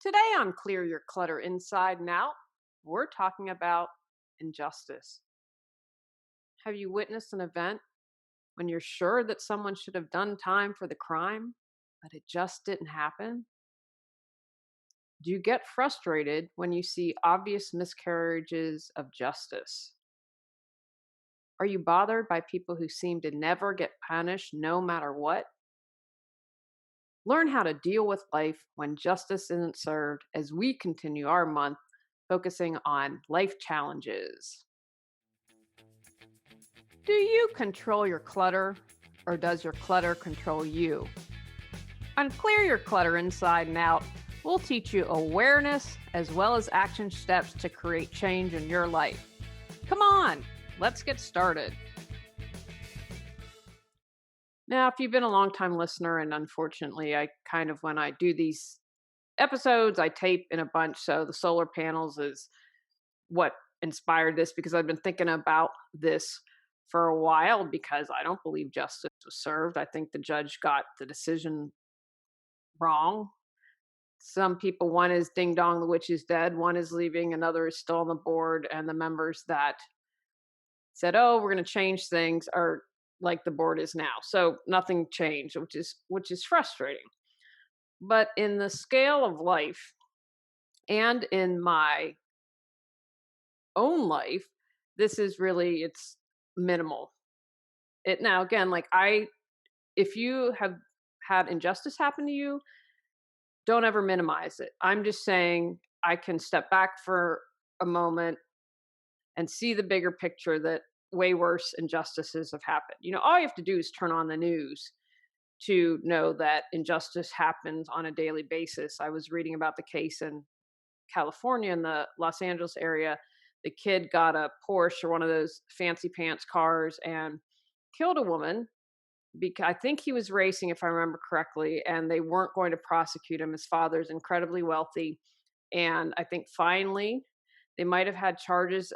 Today on Clear Your Clutter Inside and Out, we're talking about injustice. Have you witnessed an event when you're sure that someone should have done time for the crime, but it just didn't happen? Do you get frustrated when you see obvious miscarriages of justice? Are you bothered by people who seem to never get punished no matter what? Learn how to deal with life when justice isn't served as we continue our month focusing on life challenges. Do you control your clutter or does your clutter control you? On Clear Your Clutter Inside and Out, we'll teach you awareness as well as action steps to create change in your life. Come on, let's get started. Now, if you've been a long time listener, and unfortunately, when I do these episodes, I tape in a bunch. So the solar panels is what inspired this because I've been thinking about this for a while because I don't believe justice was served. I think the judge got the decision wrong. Some people, one is ding dong, the witch is dead, one is leaving, another is still on the board, and the members that said, "Oh, we're going to change things," are like the board is now. So nothing changed, which is frustrating. But in the scale of life and in my own life, this is really it's minimal. It now again, like I if you have had injustice happen to you, don't ever minimize it. I'm just saying I can step back for a moment and see the bigger picture that way worse injustices have happened. All you have to do is turn on the news to know that injustice happens on a daily basis. I was reading about the case in California in the Los Angeles area. The kid got a Porsche or one of those fancy pants cars and killed a woman because I think he was racing, if I remember correctly, and they weren't going to prosecute him. His father's incredibly wealthy. And I think finally they might have had charges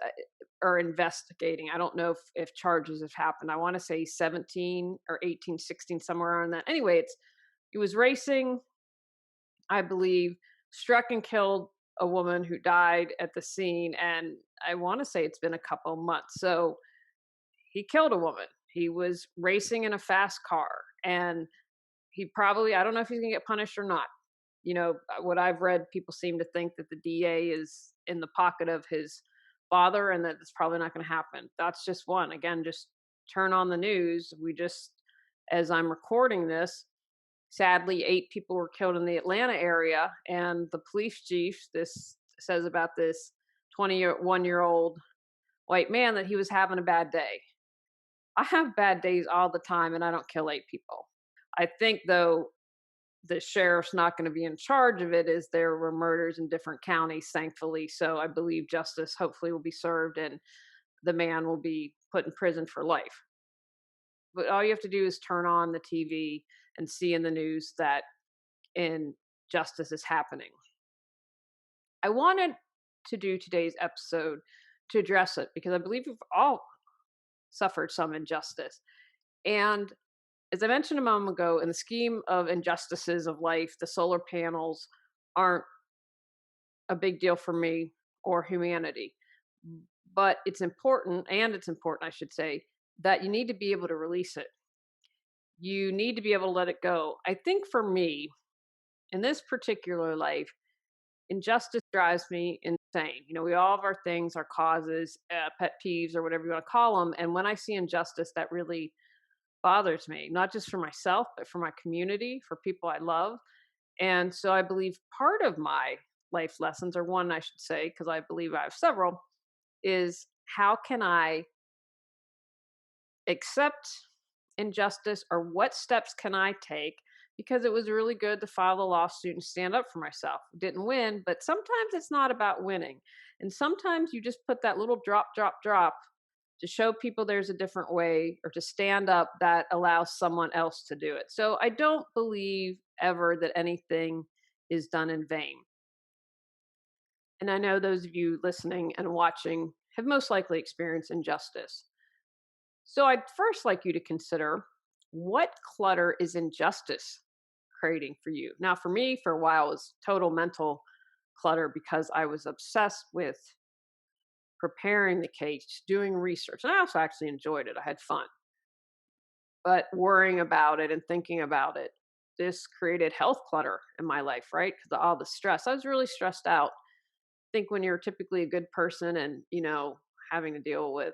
or investigating. I don't know if charges have happened. I want to say 17 or 18, 16, somewhere around that. Anyway, he was racing, I believe, struck and killed a woman who died at the scene. And I want to say it's been a couple months. So he killed a woman. He was racing in a fast car. And I don't know if he's going to get punished or not. What I've read, people seem to think that the DA is in the pocket of his father and that it's probably not going to happen. That's just one. Again, just turn on the news. As I'm recording this, sadly, 8 people were killed in the Atlanta area. And the police chief, this says about this 21-year-old white man that he was having a bad day. I have bad days all the time and I don't kill 8 people. I think, though, the sheriff's not going to be in charge of it as there were murders in different counties, thankfully. So I believe justice hopefully will be served and the man will be put in prison for life. But all you have to do is turn on the TV and see in the news that injustice is happening. I wanted to do today's episode to address it because I believe we've all suffered some injustice. And as I mentioned a moment ago, in the scheme of injustices of life, the solar panels aren't a big deal for me or humanity. But it's important, I should say, that you need to be able to release it. You need to be able to let it go. I think for me, in this particular life, injustice drives me insane. We all have our things, our causes, pet peeves, or whatever you want to call them. And when I see injustice, that really bothers me, not just for myself, but for my community, for people I love. And so I believe part of my life lessons, or one I should say, because I believe I have several, is how can I accept injustice or what steps can I take? Because it was really good to file the lawsuit and stand up for myself. Didn't win, but sometimes it's not about winning. And sometimes you just put that little drop, drop, drop to show people there's a different way or to stand up that allows someone else to do it. So I don't believe ever that anything is done in vain. And I know those of you listening and watching have most likely experienced injustice. So I'd first like you to consider what clutter is injustice creating for you. Now, for me, for a while, it was total mental clutter because I was obsessed with preparing the case, doing research. And I also actually enjoyed it. I had fun. But worrying about it and thinking about it, this created health clutter in my life, right? Because all the stress. I was really stressed out. I think when you're typically a good person and, having to deal with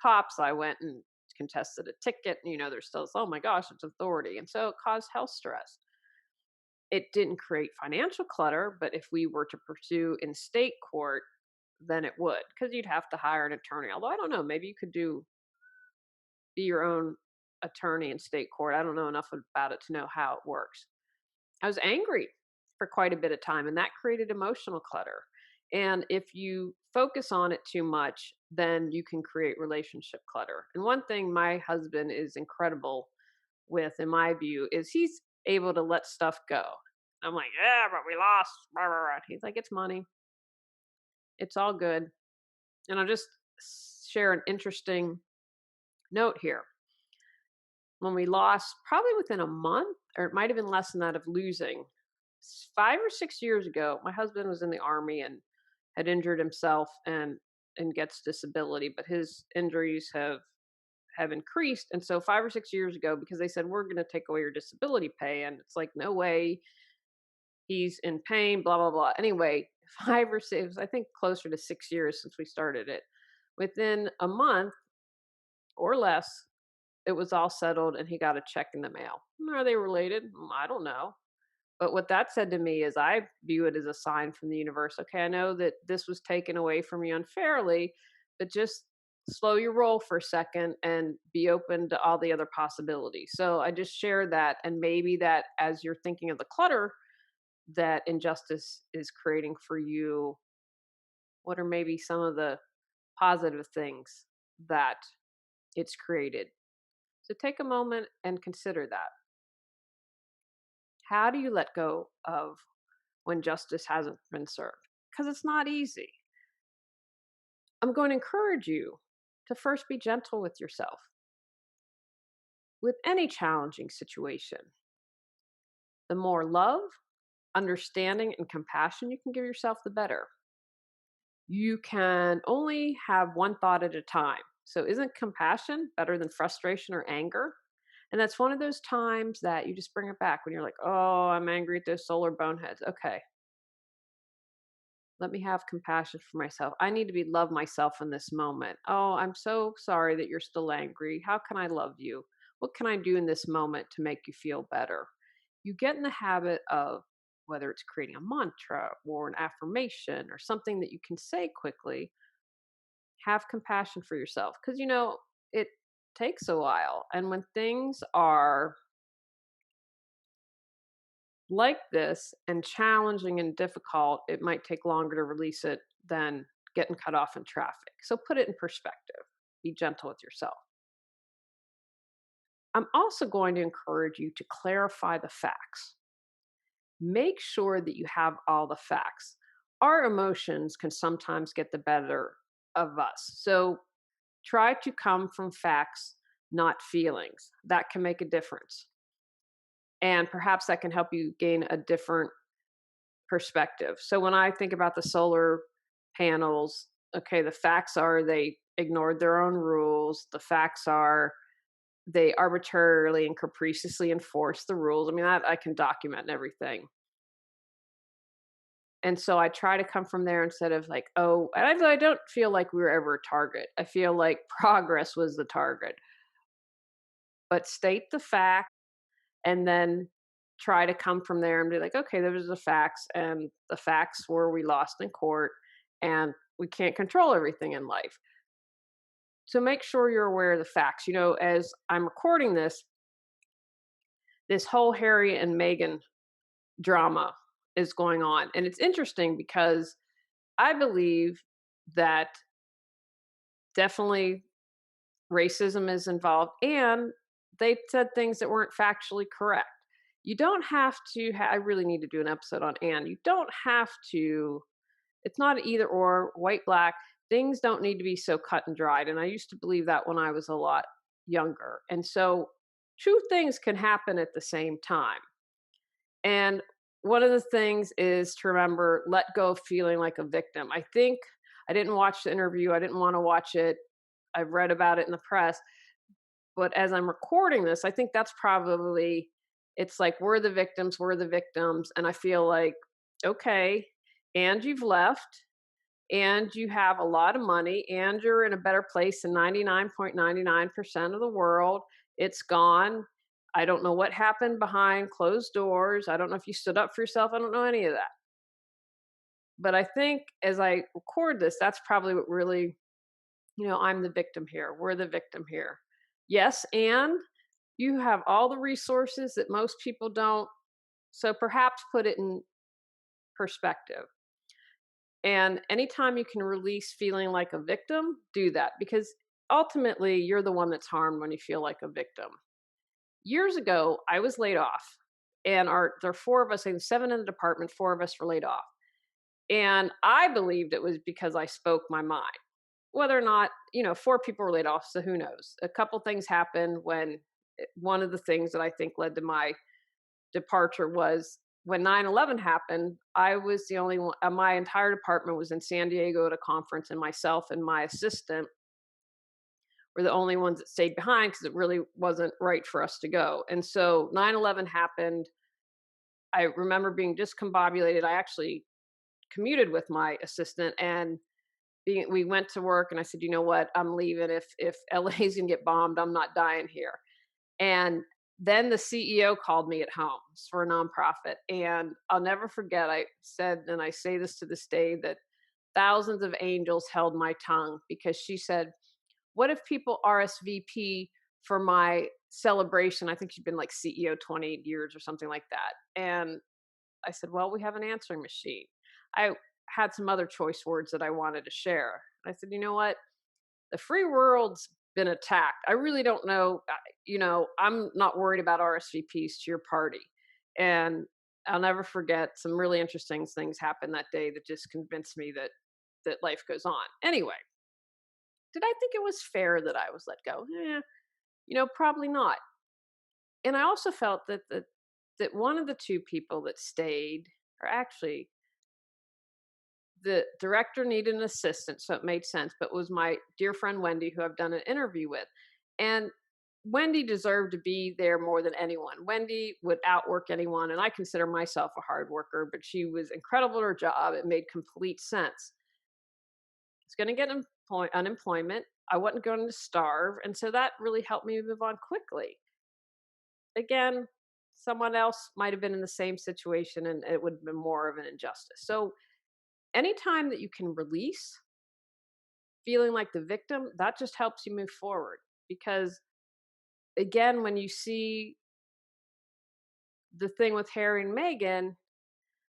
cops, I went and contested a ticket. And, there's still this, oh my gosh, it's authority. And so it caused health stress. It didn't create financial clutter, but if we were to pursue in state court, then it would, because you'd have to hire an attorney. Although I don't know, maybe you could be your own attorney in state court. I don't know enough about it to know how it works. I was angry for quite a bit of time, and that created emotional clutter. And if you focus on it too much, then you can create relationship clutter. And one thing my husband is incredible with, in my view, is he's able to let stuff go. I'm like, yeah, but we lost. Blah, blah, blah. He's like, it's money. It's all good. And I'll just share an interesting note here. When we lost, probably within a month, or it might have been less than that, of losing, 5 or 6 years ago, my husband was in the army and had injured himself and gets disability, but his injuries have increased. And so 5 or 6 years ago, because they said we're going to take away your disability pay, and it's like, no way, he's in pain, blah blah blah. Anyway, 5 or 6, I think closer to 6 years since we started it. Within a month or less, it was all settled and he got a check in the mail. Are they related? I don't know. But what that said to me is I view it as a sign from the universe. Okay, I know that this was taken away from you unfairly, but just slow your roll for a second and be open to all the other possibilities. So I just shared that. And maybe that as you're thinking of the clutter that injustice is creating for you, what are maybe some of the positive things that it's created? So take a moment and consider that. How do you let go of when justice hasn't been served? Because it's not easy. I'm going to encourage you to first be gentle with yourself. With any challenging situation, the more love, understanding, and compassion you can give yourself, the better. You can only have one thought at a time. So, isn't compassion better than frustration or anger? And that's one of those times that you just bring it back when you're like, oh, I'm angry at those solar boneheads. Okay, let me have compassion for myself. I need to love myself in this moment. Oh, I'm so sorry that you're still angry. How can I love you? What can I do in this moment to make you feel better? You get in the habit of, whether it's creating a mantra or an affirmation or something that you can say quickly, have compassion for yourself, because it takes a while. And when things are like this and challenging and difficult, it might take longer to release it than getting cut off in traffic. So put it in perspective. Be gentle with yourself. I'm also going to encourage you to clarify the facts. Make sure that you have all the facts. Our emotions can sometimes get the better of us. So try to come from facts, not feelings. That can make a difference. And perhaps that can help you gain a different perspective. So when I think about the solar panels, okay, the facts are they ignored their own rules. The facts are they arbitrarily and capriciously enforced the rules. I mean, that I can document and everything. And so I try to come from there instead of like, oh, and I don't feel like we were ever a target. I feel like progress was the target. But state the fact and then try to come from there and be like, okay, those are the facts. And the facts were we lost in court and we can't control everything in life. So make sure you're aware of the facts. As I'm recording this whole Harry and Meghan drama is going on. And it's interesting because I believe that definitely racism is involved and they said things that weren't factually correct. You don't have to, I really need to do an episode on Anne. You don't have to, it's not either or, white, black. Things don't need to be so cut and dried. And I used to believe that when I was a lot younger. And so two things can happen at the same time. And one of the things is to remember, let go of feeling like a victim. I think I didn't watch the interview. I didn't want to watch it. I've read about it in the press. But as I'm recording this, I think that's probably, it's like, we're the victims, we're the victims. And I feel like, okay, and you've left, and you have a lot of money, and you're in a better place than 99.99% of the world. It's gone. I don't know what happened behind closed doors. I don't know if you stood up for yourself. I don't know any of that. But I think as I record this, that's probably what really, I'm the victim here. We're the victim here. Yes, and you have all the resources that most people don't. So perhaps put it in perspective. And anytime you can release feeling like a victim, do that, because ultimately you're the one that's harmed when you feel like a victim. Years ago, I was laid off, and there are four of us, I think seven in the department, four of us were laid off. And I believed it was because I spoke my mind. Whether or not, four people were laid off, so who knows? A couple things happened when one of the things that I think led to my departure was when 9/11 happened. I was the only one, my entire department was in San Diego at a conference, and myself and my assistant were the only ones that stayed behind because it really wasn't right for us to go. And so 9/11 happened. I remember being discombobulated. I actually commuted with my assistant, and we went to work, and I said, you know what, I'm leaving. If LA's gonna get bombed, I'm not dying here. And then the CEO called me at home. It's for a nonprofit. And I'll never forget, I said, and I say this to this day, that thousands of angels held my tongue, because she said, what if people RSVP for my celebration? I think she'd been like CEO 28 years or something like that. And I said, well, we have an answering machine. I had some other choice words that I wanted to share. I said, you know what? The free world's been attacked. I really don't know. I'm not worried about RSVPs to your party. And I'll never forget, some really interesting things happened that day that just convinced me that life goes on. Anyway, did I think it was fair that I was let go? Probably not. And I also felt that one of the two people that stayed, or actually the director needed an assistant, so it made sense, but was my dear friend Wendy, who I've done an interview with. And Wendy deserved to be there more than anyone. Wendy would outwork anyone, and I consider myself a hard worker, but she was incredible at her job. It made complete sense. I was going to get unemployment. I wasn't going to starve, and so that really helped me move on quickly. Again, someone else might have been in the same situation, and it would have been more of an injustice. So anytime that you can release feeling like the victim, that just helps you move forward. Because again, when you see the thing with Harry and Meghan,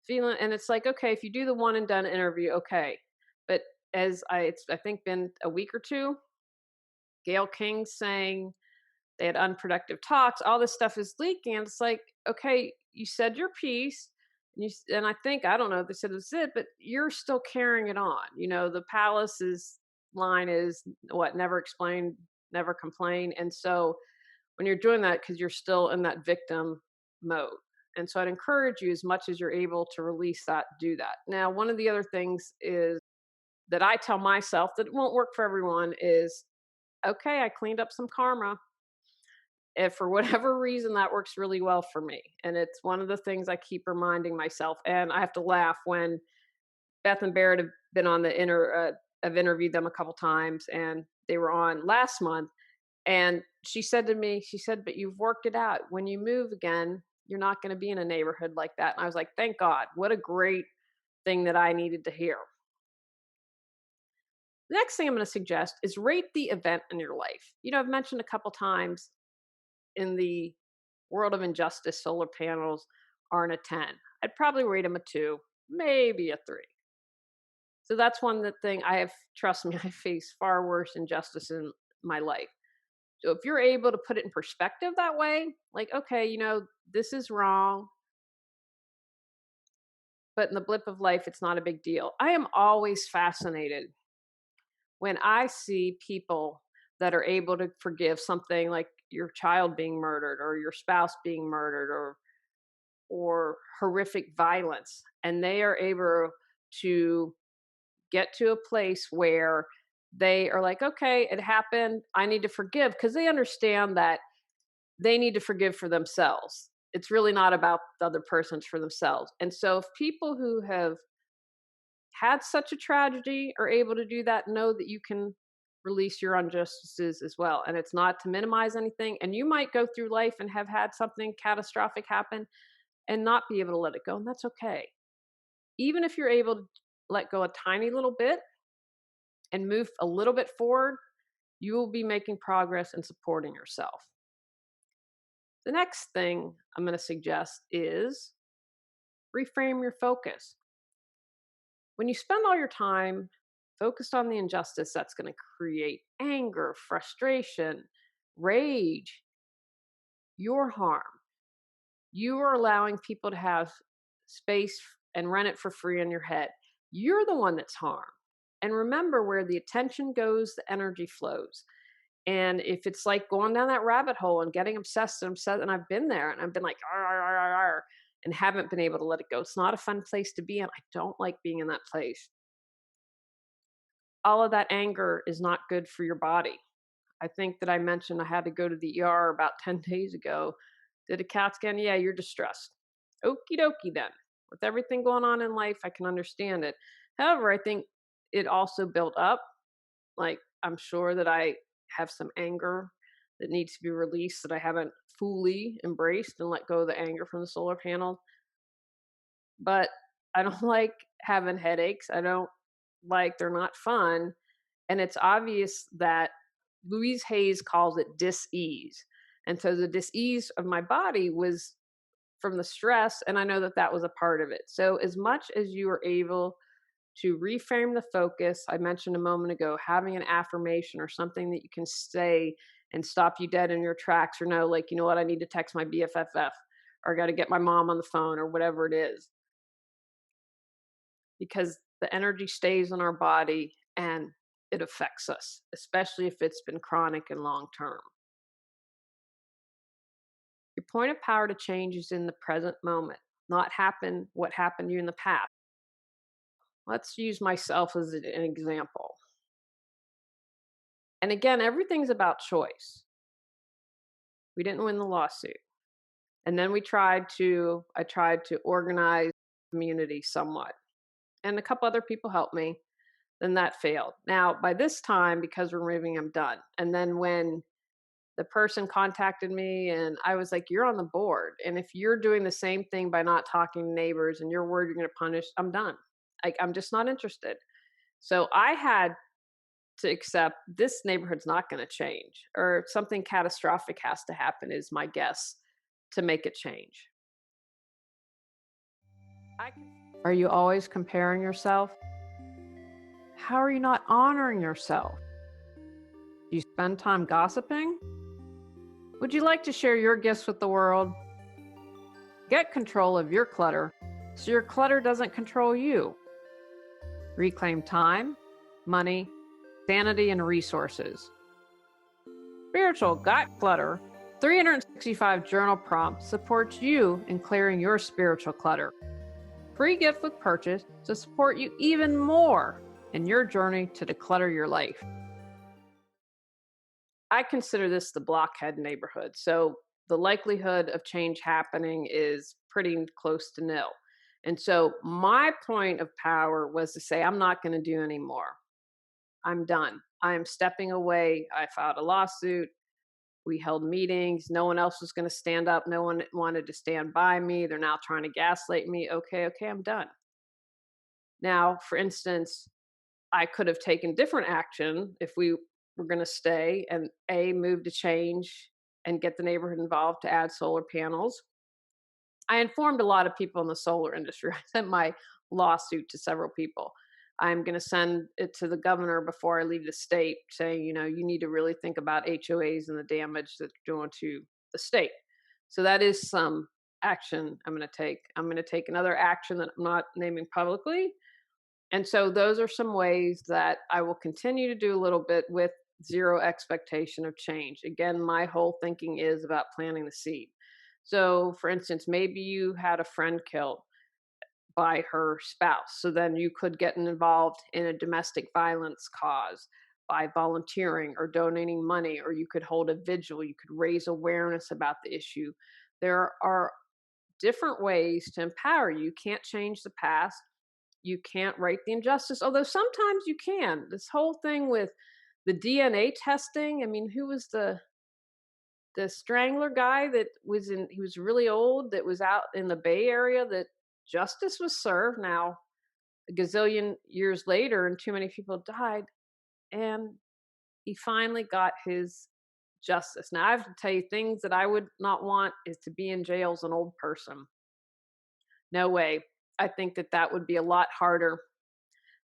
feeling, and it's like, okay, if you do the one and done interview, okay. But it's I think been a week or two, Gail King saying they had unproductive talks, all this stuff is leaking. And it's like, okay, you said your piece. And I think, I don't know if they said it's it, but you're still carrying it on. The palace's line is what, never explain, never complain. And so when you're doing that, because you're still in that victim mode. And so I'd encourage you, as much as you're able to release that, do that. Now, one of the other things is that I tell myself that it won't work for everyone is, okay, I cleaned up some karma. If for whatever reason that works really well for me. And it's one of the things I keep reminding myself. And I have to laugh when Beth and Barrett have been on I've interviewed them a couple times, and they were on last month. And she said to me, she said, but you've worked it out. When you move again, you're not going to be in a neighborhood like that. And I was like, thank God. What a great thing that I needed to hear. The next thing I'm going to suggest is rate the event in your life. I've mentioned a couple times, in the world of injustice, solar panels aren't a 10. I'd probably rate them a 2, maybe a 3. So that's one thing trust me, I face far worse injustice in my life. So if you're able to put it in perspective that way, like, okay, this is wrong, but in the blip of life, it's not a big deal. I am always fascinated when I see people that are able to forgive something like your child being murdered, or your spouse being murdered, or or horrific violence, and they are able to get to a place where they are like, okay, it happened. I need to forgive, because they understand that they need to forgive for themselves. It's really not about the other person, it's for themselves. And so, if people who have had such a tragedy are able to do that, know that you can release your injustices as well. And it's not to minimize anything. And you might go through life and have had something catastrophic happen and not be able to let it go. And that's okay. Even if you're able to let go a tiny little bit and move a little bit forward, you will be making progress and supporting yourself. The next thing I'm going to suggest is reframe your focus. When you spend all your time focused on the injustice, that's going to create anger, frustration, rage, your harm. You are allowing people to have space and run it for free in your head. You're the one that's harmed. And remember, where the attention goes, the energy flows. And if it's like going down that rabbit hole and getting obsessed and obsessed, and I've been there and I've been like, "Arr, arr, arr, arr, arr," and haven't been able to let it go. It's not a fun place to be in. I don't like being in that place. All of that anger is not good for your body. I think that I mentioned I had to go to the ER about 10 days ago. Did a CAT scan? Yeah, you're distressed. Okie dokie then. With everything going on in life, I can understand it. However, I think it also built up. Like, I'm sure that I have some anger that needs to be released that I haven't fully embraced and let go of the anger from the solar panel. But I don't like having headaches. I don't like, they're not fun. And it's obvious that Louise Hayes calls it dis-ease. And so the dis-ease of my body was from the stress, and I know that that was a part of it. So as much as you are able to reframe the focus, I mentioned a moment ago, having an affirmation or something that you can say and stop you dead in your tracks, or know, like, you know what, I need to text my BFFF, or I got to get my mom on the phone, or whatever it is, because the energy stays in our body and it affects us, especially if it's been chronic and long term. Your point of power to change is in the present moment, not happen what happened to you in the past. Let's use myself as an example. And again, everything's about choice. We didn't win the lawsuit. And then I tried to organize community somewhat. And a couple other people helped me. Then that failed. Now, by this time, because we're moving, I'm done. And then when the person contacted me and I was like, you're on the board. And if you're doing the same thing by not talking to neighbors and you're worried you're going to punish, I'm done. Like, I'm just not interested. So I had to accept this neighborhood's not going to change, or something catastrophic has to happen, is my guess, to make it change. Are you always comparing yourself? How are you not honoring yourself? Do you spend time gossiping? Would you like to share your gifts with the world? Get control of your clutter so your clutter doesn't control you. Reclaim time, money, sanity, and resources. Spiritual Got Clutter 365 Journal Prompt supports you in clearing your spiritual clutter. Free gift with purchase to support you even more in your journey to declutter your life. I consider this the blockhead neighborhood, so the likelihood of change happening is pretty close to nil. And so my point of power was to say, I'm not going to do anymore. I'm done. I am stepping away. I filed a lawsuit. We held meetings. No one else was going to stand up. No one wanted to stand by me. They're now trying to gaslight me. Okay, I'm done. Now, for instance, I could have taken different action if we were going to stay and move to change and get the neighborhood involved to add solar panels. I informed a lot of people in the solar industry. I sent my lawsuit to several people. I'm going to send it to the governor before I leave the state, saying, you need to really think about HOAs and the damage that's doing to the state. So that is some action I'm going to take. I'm going to take another action that I'm not naming publicly. And so those are some ways that I will continue to do a little bit with zero expectation of change. Again, my whole thinking is about planting the seed. So, for instance, maybe you had a friend killed by her spouse. So then you could get involved in a domestic violence cause by volunteering or donating money, or you could hold a vigil, you could raise awareness about the issue. There are different ways to empower you. You can't change the past. You can't right the injustice, although sometimes you can. This whole thing with the DNA testing, I mean, who was the strangler guy that was in he was really old that was out in the Bay Area that justice was served now a gazillion years later and too many people died and he finally got his justice. Now I have to tell you things that I would not want is to be in jail as an old person. No way. I think that that would be a lot harder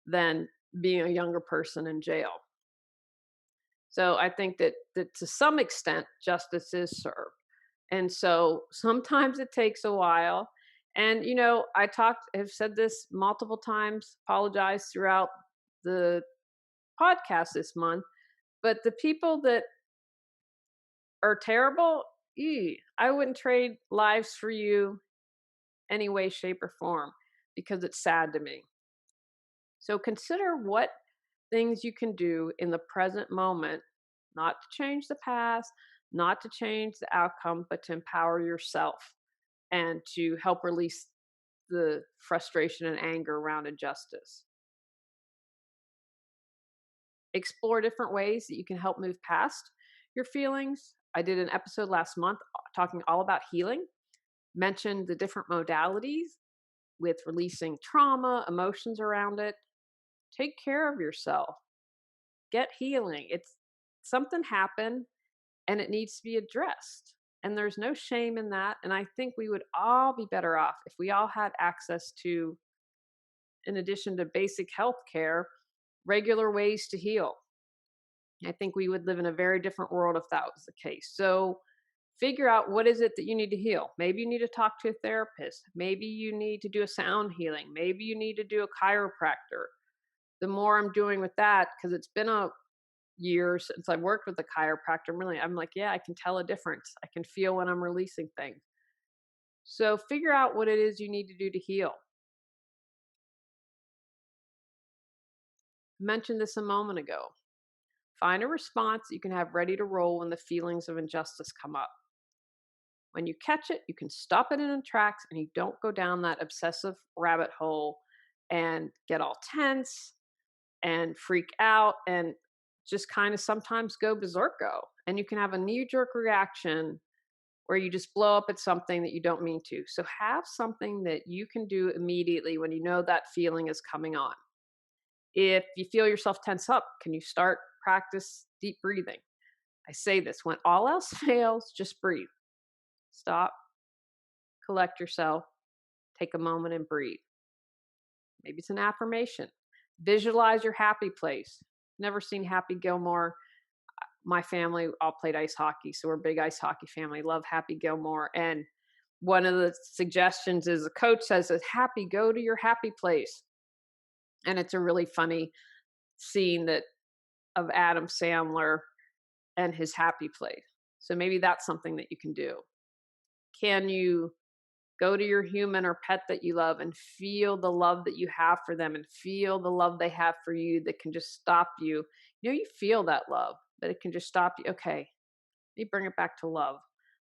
than being a younger person in jail. So I think that to some extent justice is served. And so sometimes it takes a while. And have said this multiple times, apologize throughout the podcast this month, but the people that are terrible, I wouldn't trade lives for you any way, shape, or form because it's sad to me. So consider what things you can do in the present moment, not to change the past, not to change the outcome, but to empower yourself and to help release the frustration and anger around injustice. Explore different ways that you can help move past your feelings. I did an episode last month talking all about healing, mentioned the different modalities with releasing trauma, emotions around it. Take care of yourself. Get healing. It's something happened and it needs to be addressed. And there's no shame in that. And I think we would all be better off if we all had access to, in addition to basic health care, regular ways to heal. I think we would live in a very different world if that was the case. So figure out what is it that you need to heal. Maybe you need to talk to a therapist. Maybe you need to do a sound healing. Maybe you need to do a chiropractor. The more I'm doing with that, because it's been a year since I've worked with a chiropractor, I'm like, yeah, I can tell a difference. I can feel when I'm releasing things. So figure out what it is you need to do to heal. I mentioned this a moment ago. Find a response that you can have ready to roll when the feelings of injustice come up. When you catch it, you can stop it in its tracks and you don't go down that obsessive rabbit hole and get all tense and freak out and just kind of sometimes go berserko. And you can have a knee jerk reaction where you just blow up at something that you don't mean to. So have something that you can do immediately when you know that feeling is coming on. If you feel yourself tense up, can you start practice deep breathing? I say this when all else fails, just breathe. Stop, collect yourself, take a moment and breathe. Maybe it's an affirmation. Visualize your happy place. Never seen Happy Gilmore. My family all played ice hockey, so we're a big ice hockey family. Love Happy Gilmore. And one of the suggestions is the coach says, Happy, go to your happy place. And it's a really funny scene that of Adam Sandler and his happy place. So maybe that's something that you can do. Can you go to your human or pet that you love and feel the love that you have for them and feel the love they have for you that can just stop you? You feel that love, but it can just stop you. Okay, let me bring it back to love.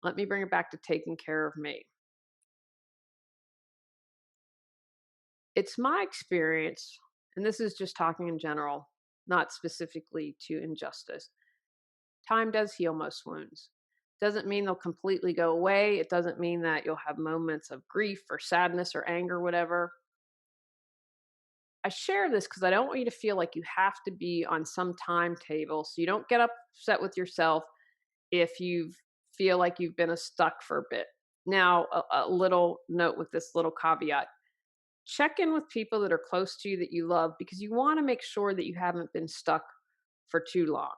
Let me bring it back to taking care of me. It's my experience, and this is just talking in general, not specifically to injustice. Time does heal most wounds. Doesn't mean they'll completely go away. It doesn't mean that you'll have moments of grief or sadness or anger, whatever. I share this because I don't want you to feel like you have to be on some timetable. So you don't get upset with yourself if you feel like you've been stuck for a bit. Now, a little note with this little caveat. Check in with people that are close to you that you love because you want to make sure that you haven't been stuck for too long.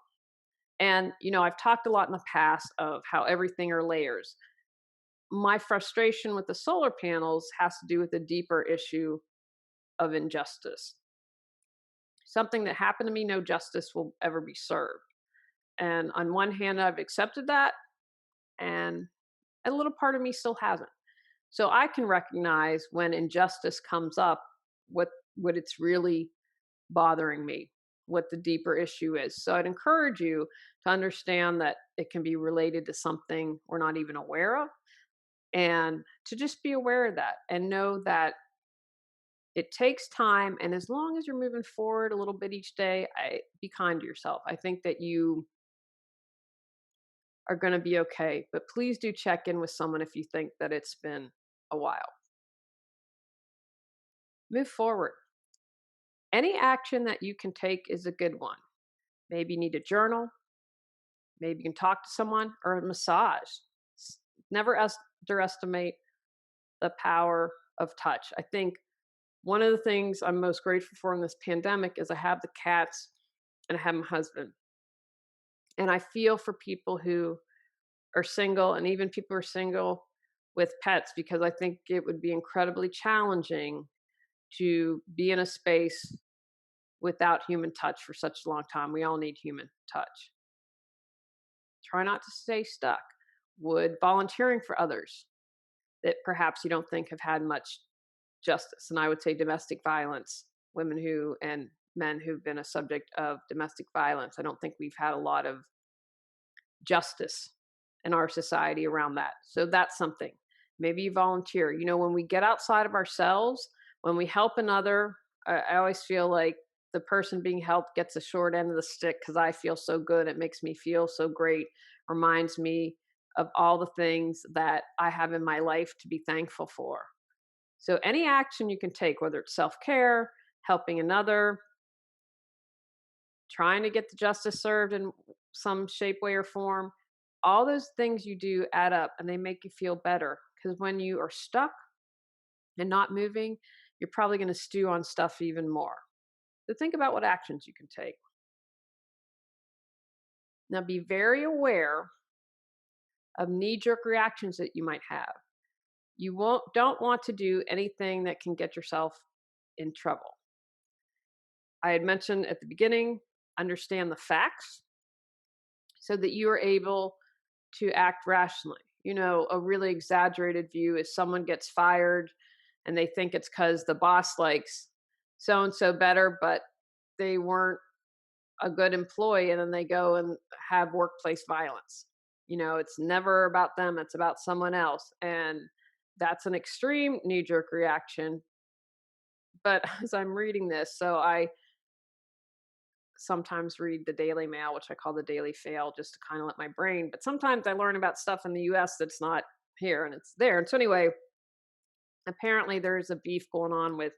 And, I've talked a lot in the past of how everything are layers. My frustration with the solar panels has to do with a deeper issue of injustice. Something that happened to me, no justice will ever be served. And on one hand, I've accepted that. And A little part of me still hasn't. So I can recognize when injustice comes up, what it's really bothering me, what the deeper issue is. So I'd encourage you to understand that it can be related to something we're not even aware of, and to just be aware of that and know that it takes time. And as long as you're moving forward a little bit each day, be kind to yourself. I think that you are going to be okay. But please do check in with someone if you think that it's been a while. Move forward. Any action that you can take is a good one. Maybe you need a journal, maybe you can talk to someone, or a massage. Never underestimate the power of touch. I think one of the things I'm most grateful for in this pandemic is I have the cats and I have my husband. And I feel for people who are single, and even people who are single with pets, because I think it would be incredibly challenging to be in a space without human touch for such a long time. We all need human touch. Try not to stay stuck. Would volunteering for others that perhaps you don't think have had much justice, and I would say domestic violence, women who and men who've been a subject of domestic violence. I don't think we've had a lot of justice in our society around that. So that's something. Maybe you volunteer. When we get outside of ourselves, when we help another, I always feel like the person being helped gets the short end of the stick because I feel so good. It makes me feel so great, reminds me of all the things that I have in my life to be thankful for. So, any action you can take, whether it's self care, helping another, trying to get the justice served in some shape, way, or form, all those things you do add up and they make you feel better. Because when you are stuck and not moving, you're probably going to stew on stuff even more. So, think about what actions you can take. Now, be very aware of knee jerk reactions that you might have. Don't want to do anything that can get yourself in trouble. I had mentioned at the beginning, understand the facts so that you are able to act rationally. A really exaggerated view is someone gets fired and they think it's because the boss likes so and so better, but they weren't a good employee, and then they go and have workplace violence. It's never about them, it's about someone else. And that's an extreme knee jerk reaction. But as I'm reading this, so I sometimes read the Daily Mail, which I call the Daily Fail, just to kind of let my brain. But sometimes I learn about stuff in the US that's not here and it's there. And so, anyway, apparently there's a beef going on with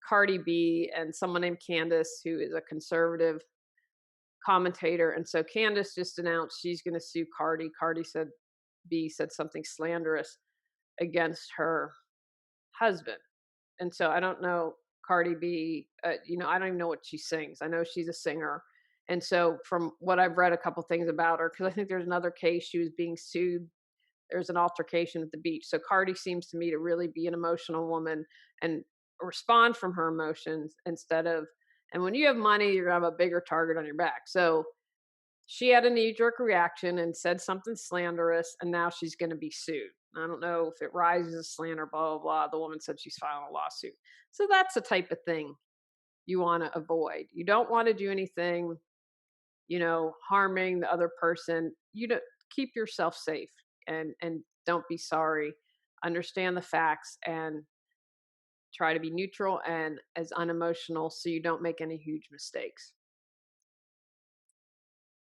Cardi B and someone named Candace, who is a conservative commentator. And so Candace just announced she's going to sue Cardi. B said something slanderous against her husband. And so I don't know Cardi B, I don't even know what she sings. I know she's a singer. And so from what I've read a couple things about her, because I think there's another case she was being sued. There's an altercation at the beach. So Cardi seems to me to really be an emotional woman and respond from her emotions instead of, and when you have money, you're going to have a bigger target on your back. So she had a knee jerk reaction and said something slanderous, and now she's going to be sued. I don't know if it rises to slander, blah, blah, blah. The woman said she's filing a lawsuit. So that's the type of thing you want to avoid. You don't want to do anything, harming the other person. You don't keep yourself safe and don't be sorry. Understand the facts and try to be neutral and as unemotional so you don't make any huge mistakes.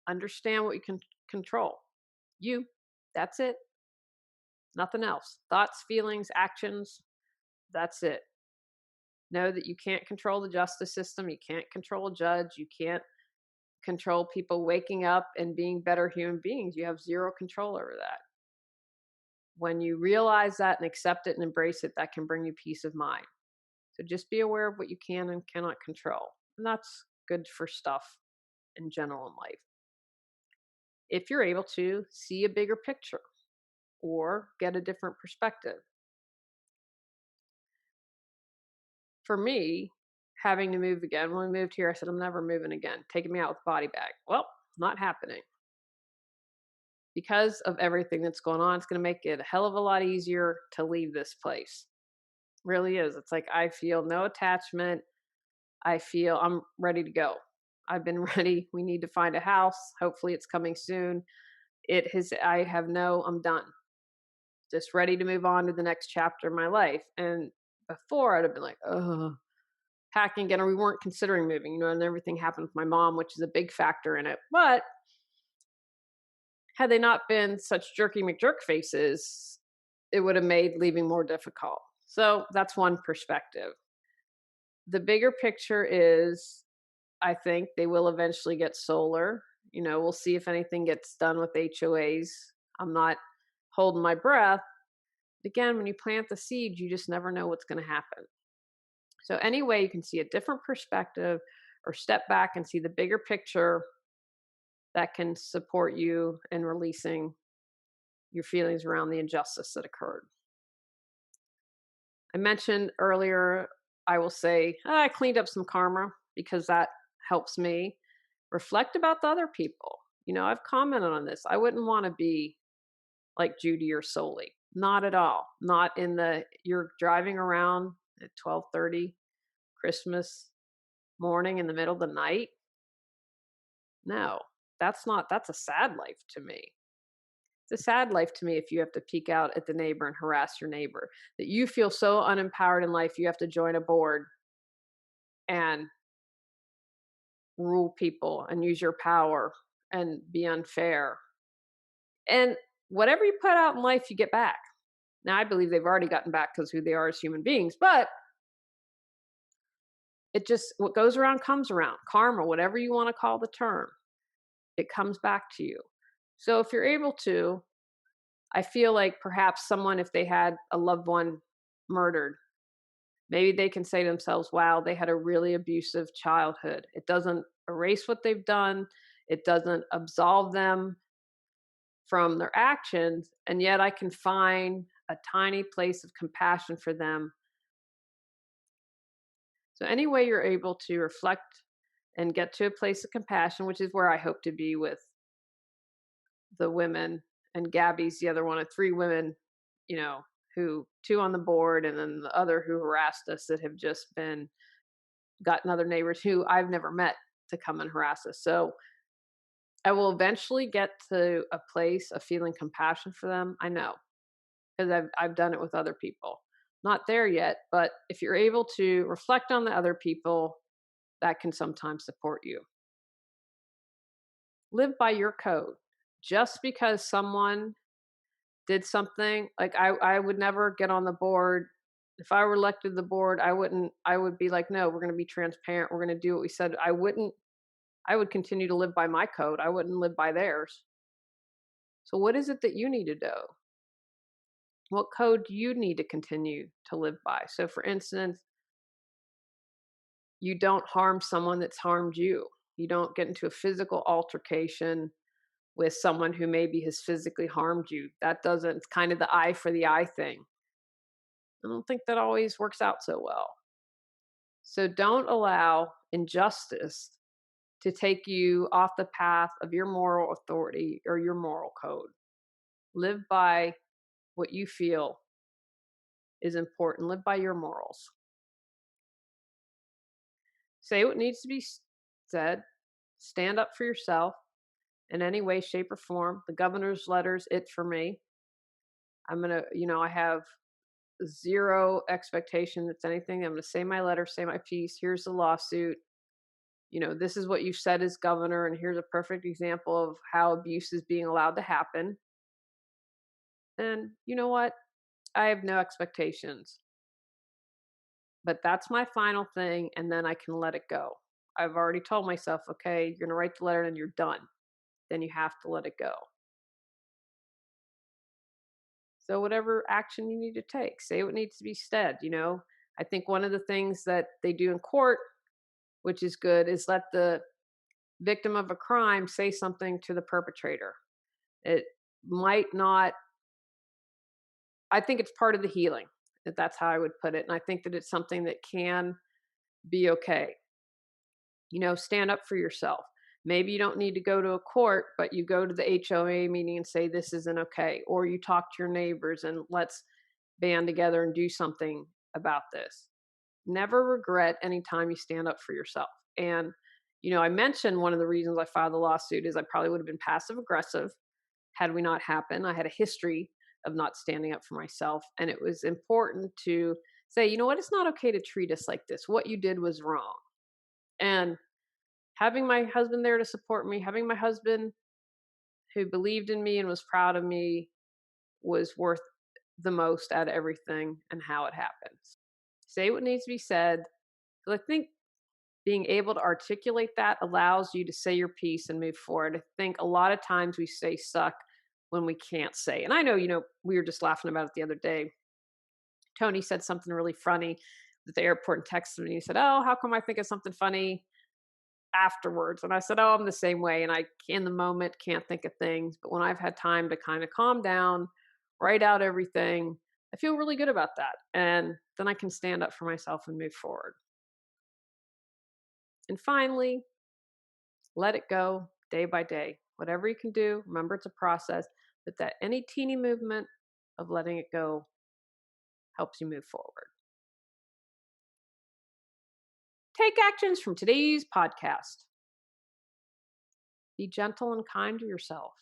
Understand what you can control. That's it. Nothing else. Thoughts, feelings, actions, that's it. Know that you can't control the justice system. You can't control a judge. You can't control people waking up and being better human beings. You have zero control over that. When you realize that and accept it and embrace it, that can bring you peace of mind. So just be aware of what you can and cannot control. And that's good for stuff in general in life. If you're able to see a bigger picture or get a different perspective. For me, having to move again, when we moved here, I said, I'm never moving again. Taking me out with a body bag. Well, not happening. because of everything that's going on, it's going to make it a hell of a lot easier to leave this place. Really is. It's like I feel no attachment. I feel I'm ready to go. I've been ready. We need to find a house. Hopefully it's coming soon. I'm done. Just ready to move on to the next chapter of my life. And before I'd have been like, oh, packing again, or we weren't considering moving, and everything happened with my mom, which is a big factor in it. But had they not been such jerky McJerk faces, it would have made leaving more difficult. So that's one perspective. The bigger picture is I think they will eventually get solar. We'll see if anything gets done with HOAs. I'm not holding my breath. Again, when you plant the seed, you just never know what's going to happen. So, anyway, you can see a different perspective or step back and see the bigger picture that can support you in releasing your feelings around the injustice that occurred. I mentioned earlier, I will say, I cleaned up some karma because that helps me reflect about the other people. I've commented on this. I wouldn't want to be like Judy or Soli. Not at all. Not in you're driving around at 12:30 Christmas morning in the middle of the night. No, that's a sad life to me. It's a sad life to me if you have to peek out at the neighbor and harass your neighbor, that you feel so unempowered in life, you have to join a board and rule people and use your power and be unfair. And whatever you put out in life, you get back. Now, I believe they've already gotten back because who they are as human beings, but what goes around comes around. Karma, whatever you want to call the term, it comes back to you. So if you're able to, I feel like perhaps someone, if they had a absolved one murdered, maybe they can say to themselves, wow, they had a really abusive childhood. It doesn't erase what they've done. It doesn't absolve them from their actions. And yet I can find a tiny place of compassion for them. So any way you're able to reflect and get to a place of compassion, which is where I hope to be with the women, and Gabby's the other one of three women, who two on the board, and then the other who harassed us that have just gotten other neighbors who I've never met to come and harass us. So I will eventually get to a place of feeling compassion for them. I know, because I've done it with other people. Not there yet, but if you're able to reflect on the other people, that can sometimes support you. Live by your code. Just because someone did something, like I would never get on the board. If I were elected to the board, I would be like, no, we're going to be transparent. We're going to do what we said. I would continue to live by my code. I wouldn't live by theirs. So what is it that you need to do? What code do you need to continue to live by? So for instance, you don't harm someone that's harmed you. You don't get into a physical altercation with someone who maybe has physically harmed you. It's kind of the eye for the eye thing. I don't think that always works out so well. So don't allow injustice to take you off the path of your moral authority or your moral code. Live by what you feel is important. Live by your morals. Say what needs to be said. Stand up for yourself in any way, shape, or form. The governor's letter's it for me. I have zero expectation that's anything. I'm going to say my letter, say my piece. Here's the lawsuit. This is what you said as governor, and here's a perfect example of how abuse is being allowed to happen. And you know what? I have no expectations. But that's my final thing, and then I can let it go. I've already told myself, okay, you're going to write the letter and you're done. Then you have to let it go. So whatever action you need to take, say what needs to be said. I think one of the things that they do in court, which is good, is let the victim of a crime say something to the perpetrator. It might not, I think it's part of the healing. That's how I would put it. And I think that it's something that can be okay. Stand up for yourself. Maybe you don't need to go to a court, but you go to the HOA meeting and say, this isn't okay. Or you talk to your neighbors and let's band together and do something about this. Never regret any time you stand up for yourself. And, I mentioned one of the reasons I filed the lawsuit is I probably would have been passive aggressive had we not happened. I had a history of not standing up for myself. And it was important to say, you know what, it's not okay to treat us like this. What you did was wrong. And having my husband there to support me, having my husband who believed in me and was proud of me was worth the most out of everything and how it happens. Say what needs to be said. I think being able to articulate that allows you to say your piece and move forward. I think a lot of times we say suck when we can't say. And I know, we were just laughing about it the other day. Tony said something really funny at the airport and texted me. He said, "Oh, how come I think of something funny afterwards?" And I said, "Oh, I'm the same way. And I, in the moment, can't think of things. But when I've had time to kind of calm down, write out everything, I feel really good about that. And then I can stand up for myself and move forward." And finally, let it go day by day. Whatever you can do, remember it's a process, but that any teeny movement of letting it go helps you move forward. Take actions from today's podcast. Be gentle and kind to yourself.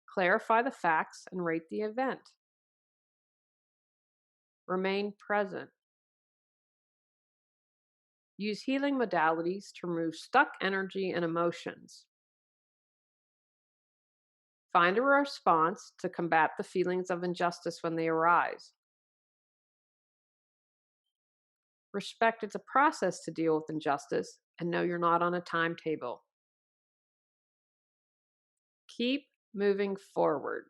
Clarify the facts and rate the event. Remain present. Use healing modalities to remove stuck energy and emotions. Find a response to combat the feelings of injustice when they arise. Respect it's a process to deal with injustice and know you're not on a timetable. Keep moving forward.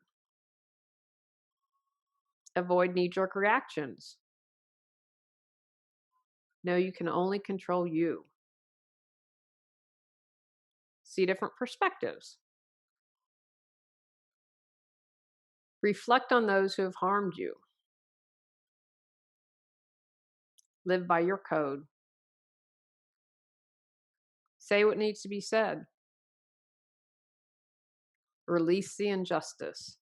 Avoid knee-jerk reactions. Know you can only control you. See different perspectives. Reflect on those who have harmed you. Live by your code. Say what needs to be said. Release the injustice.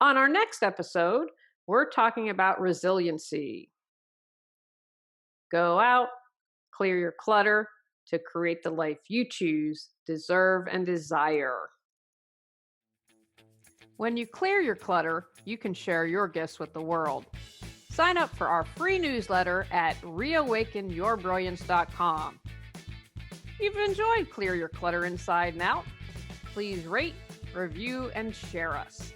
On our next episode, we're talking about resiliency. Go out, clear your clutter to create the life you choose, deserve, and desire. When you clear your clutter, you can share your gifts with the world. Sign up for our free newsletter at reawakenyourbrilliance.com. If you've enjoyed Clear Your Clutter Inside and Out, please rate, review, and share us.